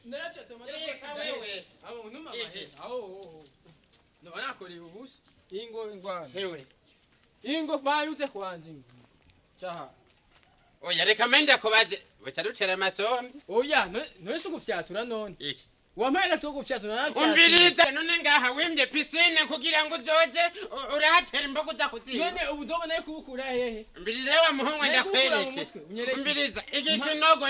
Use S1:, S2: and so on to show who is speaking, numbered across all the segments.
S1: narafyatse amatafari wewe abo ntuma mahera aho nabona kuri ubusa ingo ingwana
S2: hewe
S1: ingo bayuze kwanza chaha
S2: oya reka menda ko baje bacarutera amasombe
S1: oya none sugufyatura none
S2: iki
S1: wampaye sugufyatura narafyatse
S2: umbiriza none ngaha wimye piscine kugira ngo uzoze urahatera imbogo za kuziba
S1: none ubudogo naye kubukura hehe
S2: umbiriza wa muhungu ndakwereke umbiriza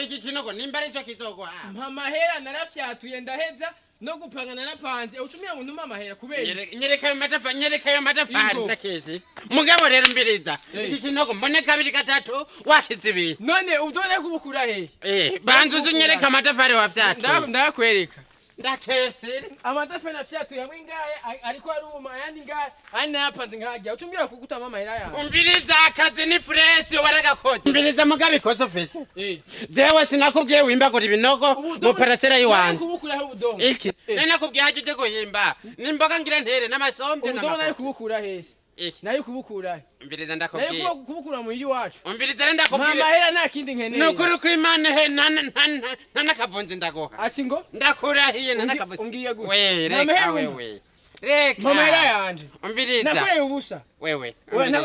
S2: iki kinogo nimba ari cyo kizogo ha
S1: mpa mahera narafyatuye ndaheza no gupangana napanze ucumira ngo ntuma mahera kubera
S2: nyereka ayo matafari ndakezi mugabo rero umbiriza iki kinogo mbone kabiri gatatu washize ibi
S1: none ubudogo kubukura hehe
S2: banzuze unyereka amatafari wafyatuye
S1: ndakwereka
S2: ndakesire
S1: amatafari nafyatuye amwe ngaye ariko aruma ayandi ngaye andi napanze ngajya ucumbira kugutama mahera yawe
S2: umbiriza akazi ni fresh waragakoze umbiriza mugabe kozo fese jewe sinakubwiye wimbagura ibinogo mu parasera yiwanje
S1: kubukuraho ubudogo
S2: iki nakubwiye hajuje guhimba nimboga ngira ntere n'amasombe
S1: ubudogo nayo kubukura hese nayo kubukura
S2: umbiriza ndakubwiye
S1: nayo kubukura mu yiri wacu
S2: umbiriza renda kubwiye
S1: mahera nta kindi nkeneye
S2: nukuri ko Imana he nanakavunje ndagoha
S1: ati ngo
S2: ndakurahiye nanakavunje
S1: ungiye gute
S2: we reka wewe reka
S1: mahera yanje
S2: umbiriza
S1: nakoreye ubusa
S2: wewe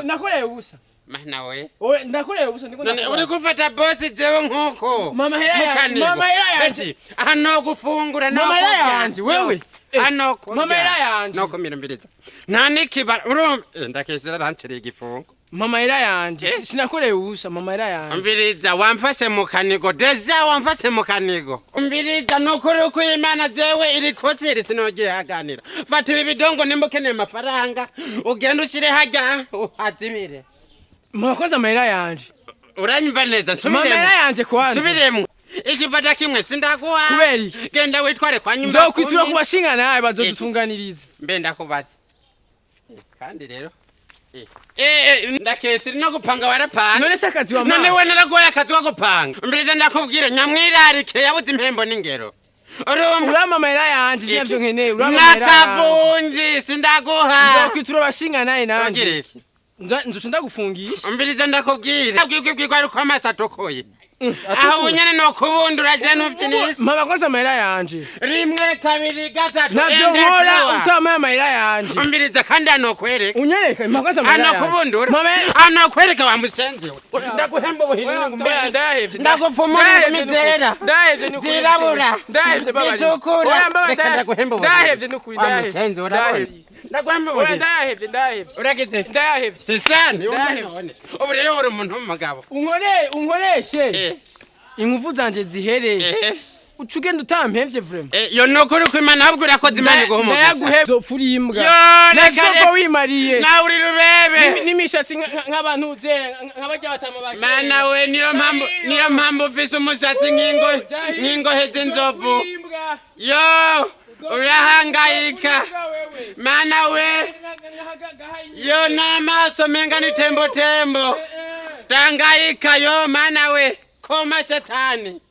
S1: nakoreye ubusa
S2: mahna we
S1: owe nakoreye ubusa ndiko
S2: none uri gufata boss jewe nkuko
S1: mama hera yanje
S2: hano gufungura no
S1: mama hera yanje wewe
S2: hano
S1: mama hera yanje
S2: no kumirumbiriza nta nikiba ndakesera rancereye igifungo
S1: mama hera yanje sinakoreye ubusa mama hera yanje
S2: umbiriza wamfashe mu kanigo deja wamfashe mu kanigo umbiriza nukuri ko Imana jewe iri kosiri sinogiye haganira fata ibi bidongo nimbukeneye amafaranga ugenda ushire hajya uhazimire
S1: mwakoze mahera yanje
S2: uranyumva neza nsubiremo
S1: mahera yanje kwanza
S2: nsubiremo ikifata kimwe sindaguha
S1: kuberi
S2: genda witware kwa nyumba
S1: nzokwitura kubashinga nawe bazodutunganiriza
S2: mbe ndakubaza kandi rero ndakesiri no gupanga warapanga
S1: none se akazi wa mama
S2: none we naragoye akazi ko gupanga mbiriza ndakubwira nyamwirarike yabuze impembo n'ingero
S1: urama mahera yanje nyavyo nkeneye urama mahera
S2: nakavunji sindaguha
S1: nzokwitura abashinga nawe nanje nzuca ndagufungisha
S2: umbiriza ndakubwira bwibwibwirwa ariko amaso atokoye aho unyene no kubundura je n'uftinisi
S1: mama koze amahera yanje
S2: rimwe kabiri gatatu
S1: navyo nkora utama amahera yanje
S2: umbiriza kandi anokwereka
S1: unyereka mama koze amahera yanje
S2: anokubundura anokwereka wamusenze ndaguhemba ubuhinga
S1: mbe ndahevye
S2: ndagufumura imizera
S1: ndahevye n'ukuri
S2: zirabura
S1: ndahevye baba
S2: oya mbaba ndaguhemba
S1: ndahevye n'ukuri ndahevye
S2: ndagwemba ubuhinga
S1: ndahevye
S2: urageze
S1: ndahevye
S2: sisani ubu rero uri umuntu w'umugabo
S1: unkoreshe ingufu zanje zihere ucugenda utampevye vraiment
S2: yo nokuri ko Imana ahubwo urakoze Imana iguhumuza
S1: ndayaguhe zopfuri imbwa
S2: nako
S1: wimariye
S2: nawe uri rubebe
S1: n'imishatsi nk'abantu uze nk'abajya batama bake
S2: mana we niyo mpamvu ufise umushatsi nk'ingo heze nzovu yo urahangayika mana we yo n'amaso menga ni tembo tangayika yo mana we koma shetani